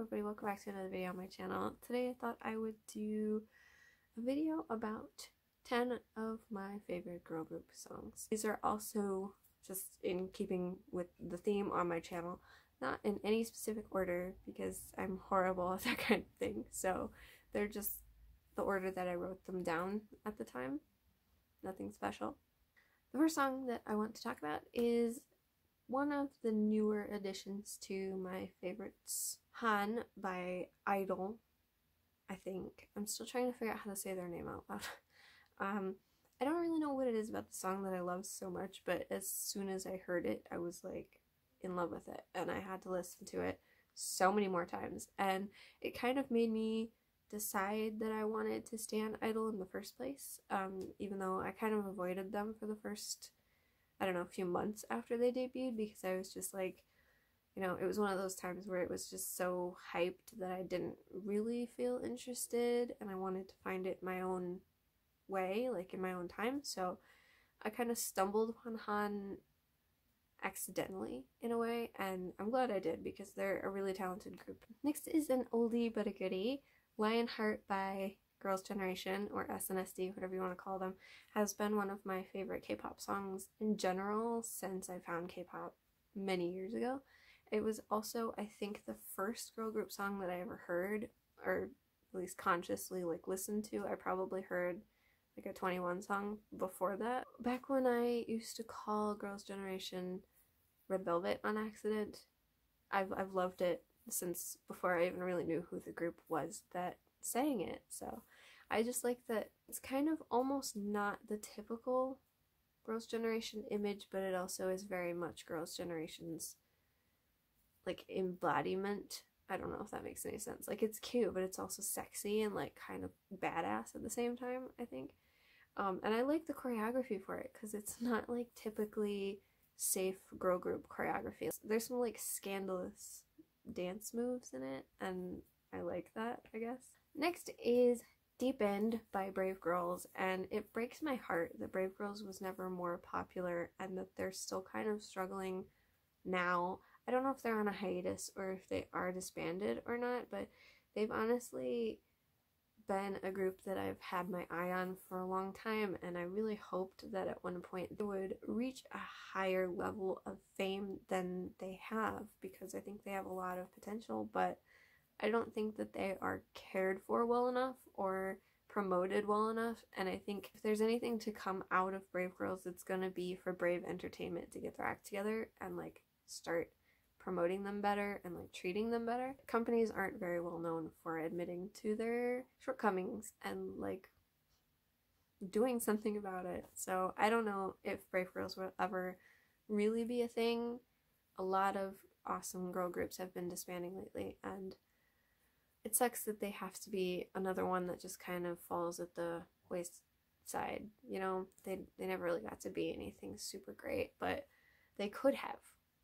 everybody, welcome back to another video on my channel. Today I thought I would do a video about 10 of my favorite girl group songs. These are also just in keeping with the theme on my channel, not in any specific order because I'm horrible at that kind of thing, so they're just the order that I wrote them down at the time. Nothing special. The first song that I want to talk about is one of the newer additions to my favorites, Han by Idol, I think. I'm still trying to figure out how to say their name out loud. I don't really know what it is about the song that I love so much, but as soon as I heard it, I was like in love with it, and I had to listen to it so many more times, and it kind of made me decide that I wanted to stay on Idol in the first place, even though I kind of avoided them for the first, I don't know, a few months after they debuted, because I was just like, you know, it was one of those times where it was just so hyped that I didn't really feel interested, and I wanted to find it my own way, like in my own time. So I kind of stumbled upon Han accidentally in a way, and I'm glad I did because they're a really talented group. Next is an oldie but a goodie, Lionheart by Girls' Generation, or SNSD, whatever you want to call them, has been one of my favorite K-pop songs in general since I found K-pop many years ago. It was also, I think, the first girl group song that I ever heard, or at least consciously like listened to. I probably heard like a 21 song before that. Back when I used to call Girls' Generation Red Velvet on accident, I've loved it since before I even really knew who the group was that sang it. So I just like that it's kind of almost not the typical Girls' Generation image, but it also is very much Girls' Generation's like embodiment. I don't know if that makes any sense. Like, it's cute, but it's also sexy and like kind of badass at the same time, I think. And I like the choreography for it because it's not like typically safe girl group choreography. There's some like scandalous dance moves in it, and I like that, I guess. Next is Deep End by Brave Girls, and it breaks my heart that Brave Girls was never more popular and that they're still kind of struggling now. I don't know if they're on a hiatus or if they are disbanded or not, but they've honestly been a group that I've had my eye on for a long time, and I really hoped that at one point they would reach a higher level of fame than they have, because I think they have a lot of potential, but I don't think that they are cared for well enough or promoted well enough. And I think if there's anything to come out of Brave Girls, it's gonna be for Brave Entertainment to get their act together and like start promoting them better and like treating them better. Companies aren't very well known for admitting to their shortcomings and like doing something about it. So I don't know if Brave Girls will ever really be a thing. A lot of awesome girl groups have been disbanding lately, and it sucks that they have to be another one that just kind of falls at the wayside. You know, they never really got to be anything super great, but they could have.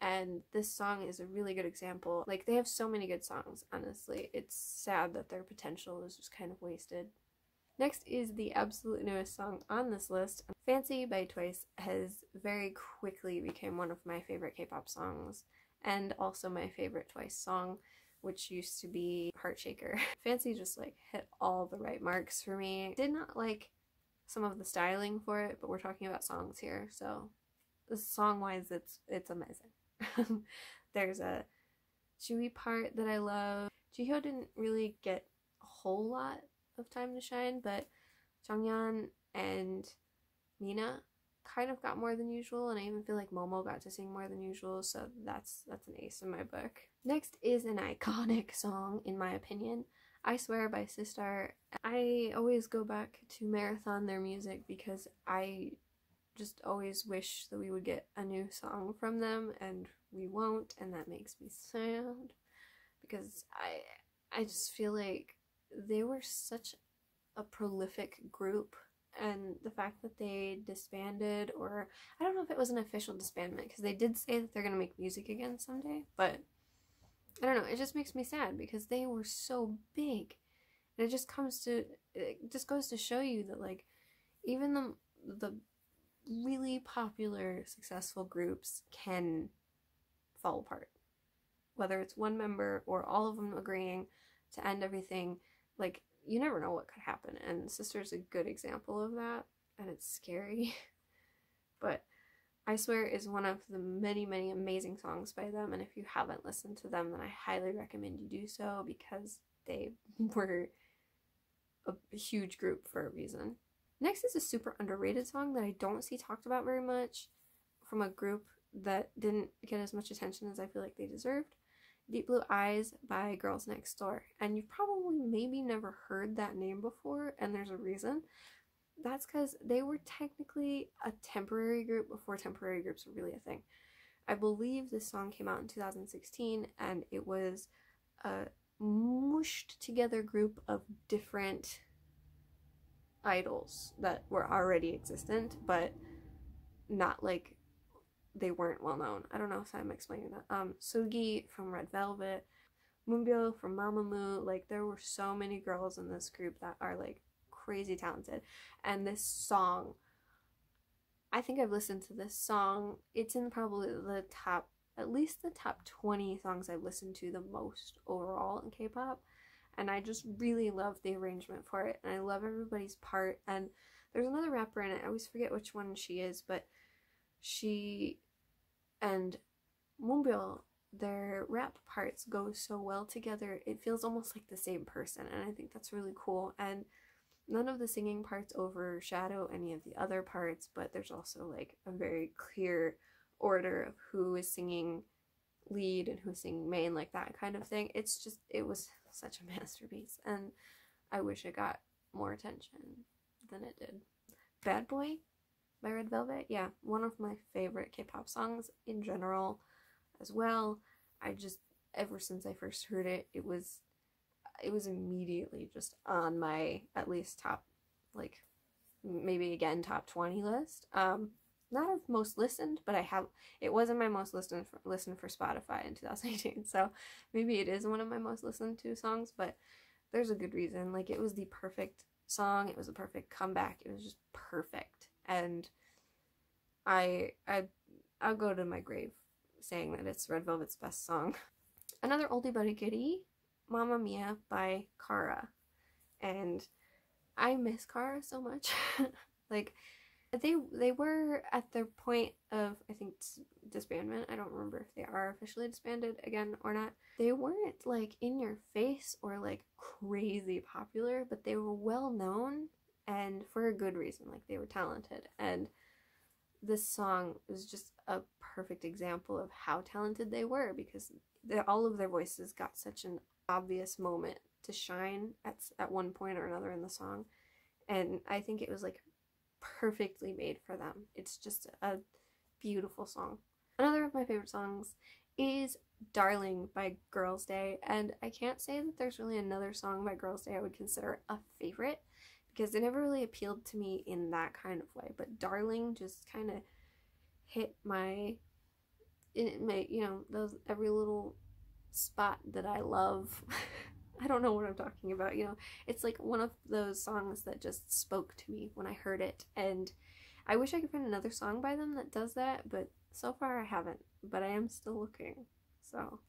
And this song is a really good example. Like, they have so many good songs, honestly. It's sad that their potential is just kind of wasted. Next is the absolute newest song on this list. Fancy by Twice has very quickly become one of my favorite K-pop songs, and also my favorite Twice song, which used to be Heartshaker. Fancy just like hit all the right marks for me. Did not like some of the styling for it, but we're talking about songs here, so song-wise it's amazing. There's a Chewy part that I love. Jihyo didn't really get a whole lot of time to shine, but Jonghyun and Mina kind of got more than usual, and I even feel like Momo got to sing more than usual, so that's an ace in my book. Next is an iconic song, in my opinion, I Swear by Sistar. I always go back to marathon their music because I just always wish that we would get a new song from them, and we won't, and that makes me sad because I just feel like they were such a prolific group, and the fact that they disbanded, or I don't know if it was an official disbandment because they did say that they're gonna make music again someday, but I don't know, it just makes me sad because they were so big, and it just goes to show you that like even the really popular, successful groups can fall apart. whether it's one member or all of them agreeing to end everything, like, you never know what could happen, and Sister's a good example of that, and it's scary. But I Swear is one of the many, many amazing songs by them, and if you haven't listened to them, then I highly recommend you do so, because they were a huge group for a reason. Next is a super underrated song that I don't see talked about very much from a group that didn't get as much attention as I feel like they deserved. Deep Blue Eyes by Girls Next Door. And you've probably maybe never heard that name before, and there's a reason. That's because they were technically a temporary group before temporary groups were really a thing. I believe this song came out in 2016, and it was a mushed together group of different idols that were already existent, but not like they weren't well known. I don't know if I'm explaining that. Sugi from Red Velvet, Moonbyul from Mamamoo, like there were so many girls in this group that are like crazy talented. And this song, I think I've listened to this song, it's in probably the top, at least the top 20 songs I've listened to the most overall in K-pop. And I just really love the arrangement for it, and I love everybody's part. And there's another rapper in it, I always forget which one she is, but she and Moonbyul, their rap parts go so well together. It feels almost like the same person, and I think that's really cool. And none of the singing parts overshadow any of the other parts, but there's also like a very clear order of who is singing lead and who's singing main, like that kind of thing. It's just, it was such a masterpiece, and I wish it got more attention than it did. Bad Boy by Red Velvet, yeah, one of my favorite K-pop songs in general as well. I just, ever since I first heard it, it was immediately just on my at least top, like maybe again top 20 list. Not of most listened, but it wasn't my most listened for Spotify in 2018, so maybe it is one of my most listened to songs, but there's a good reason. Like, it was the perfect song, it was a perfect comeback, it was just perfect, and I'll go to my grave saying that it's Red Velvet's best song. Another oldie but a goodie, Mamma Mia by Kara, and I miss Kara so much. Like, they were at their point of, I think, disbandment. I don't remember if they are officially disbanded again or not. They weren't like in your face or like crazy popular, but they were well known, and for a good reason. Like, they were talented, and this song is just a perfect example of how talented they were, because all of their voices got such an obvious moment to shine at one point or another in the song, and I think it was like perfectly made for them. It's just a beautiful song. Another of my favorite songs is Darling by Girls' Day, and I can't say that there's really another song by Girls' Day I would consider a favorite, because they never really appealed to me in that kind of way, but Darling just kind of hit my, you know, those every little spot that I love. I don't know what I'm talking about, you know, it's like one of those songs that just spoke to me when I heard it, and I wish I could find another song by them that does that, but so far I haven't, but I am still looking, so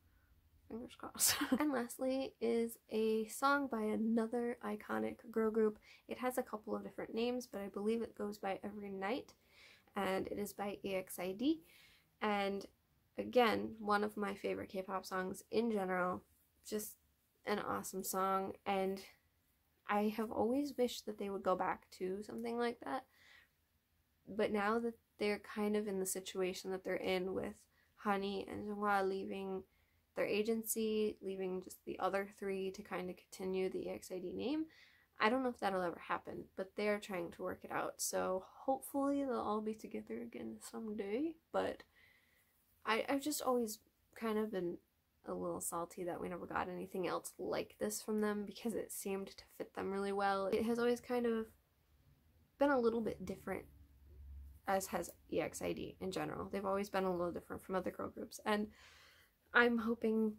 fingers crossed. And lastly is a song by another iconic girl group. It has a couple of different names, but I believe it goes by Every Night, and it is by EXID, and again, one of my favorite K-pop songs in general. Just an awesome song, and I have always wished that they would go back to something like that, but now that they're kind of in the situation that they're in with Honey and Jungwa leaving their agency, leaving just the other three to kind of continue the EXID name, I don't know if that'll ever happen, but they're trying to work it out, so hopefully they'll all be together again someday. But I've just always kind of been a little salty that we never got anything else like this from them, because it seemed to fit them really well. It has always kind of been a little bit different, as has EXID in general. They've always been a little different from other girl groups, and I'm hoping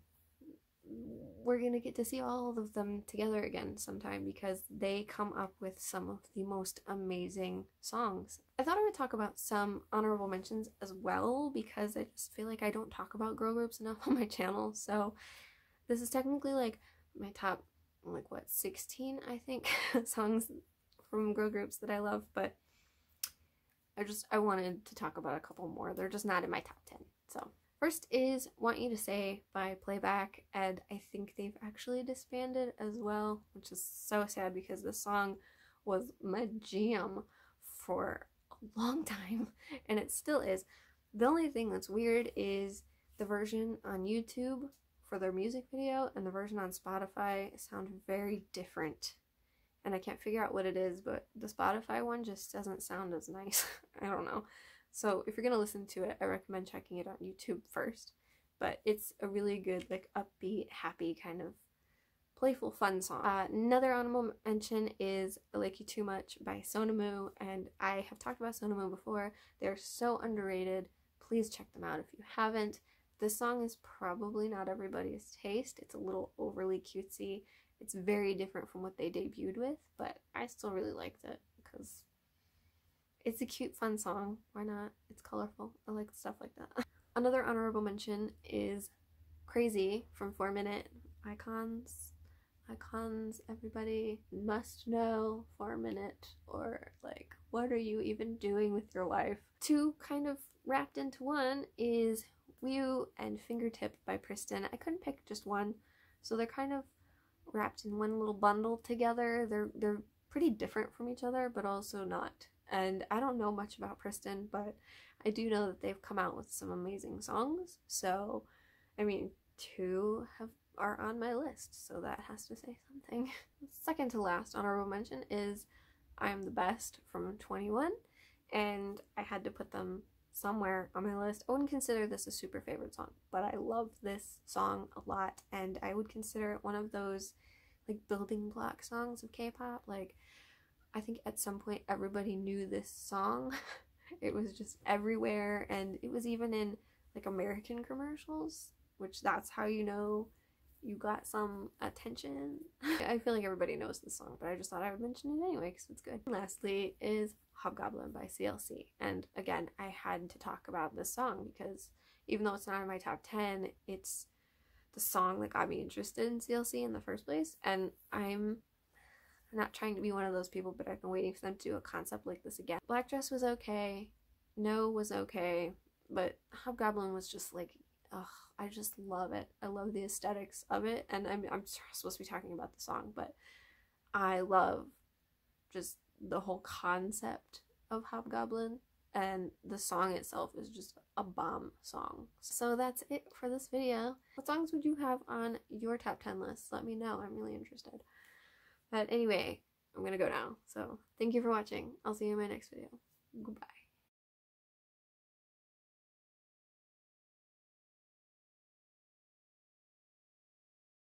we're gonna get to see all of them together again sometime because they come up with some of the most amazing songs. I thought I would talk about some honorable mentions as well because I just feel like I don't talk about girl groups enough on my channel. So this is technically like my top, like what, 16 I think songs from girl groups that I love, but I wanted to talk about a couple more. They're just not in my top 10. So first is Want You to Say by Playback, and I think they've actually disbanded as well, which is so sad because this song was my jam for a long time, and it still is. The only thing that's weird is the version on YouTube for their music video and the version on Spotify sound very different. And I can't figure out what it is, but the Spotify one just doesn't sound as nice. I don't know. So if you're gonna listen to it, I recommend checking it on YouTube first. But it's a really good, like, upbeat, happy kind of playful, fun song. Another honorable mention is I Like You Too Much by Sonamu, and I have talked about Sonamu before. They're so underrated. Please check them out if you haven't. This song is probably not everybody's taste. It's a little overly cutesy. It's very different from what they debuted with, but I still really liked it because it's a cute, fun song. Why not? It's colorful. I like stuff like that. Another honorable mention is Crazy from 4 Minute. Icons, everybody must know 4 Minute, or like, what are you even doing with your life? Two kind of wrapped into one is Woo and Fingertip by Pristin. I couldn't pick just one, so they're kind of wrapped in one little bundle together. They're pretty different from each other, but also not. And I don't know much about Pristin, but I do know that they've come out with some amazing songs. So, I mean, two are on my list, so that has to say something. Second to last honorable mention is I Am the Best from 21, and I had to put them somewhere on my list. I wouldn't consider this a super favorite song, but I love this song a lot, and I would consider it one of those like building block songs of K-pop. Like, I think at some point everybody knew this song. It was just everywhere, and it was even in like American commercials, which that's how you know you got some attention. I feel like everybody knows this song, but I just thought I would mention it anyway because it's good. Lastly is Hobgoblin by CLC, and again, I had to talk about this song because even though it's not in my top 10, it's the song that got me interested in CLC in the first place. And I'm not trying to be one of those people, but I've been waiting for them to do a concept like this again. Black Dress was okay, No was okay, but Hobgoblin was just like, ugh, I just love it. I love the aesthetics of it, and I'm supposed to be talking about the song, but I love just the whole concept of Hobgoblin, and the song itself is just a bomb song. So that's it for this video. What songs would you have on your top 10 list? Let me know. I'm really interested. But anyway, I'm gonna go now. So thank you for watching. I'll see you in my next video. Goodbye.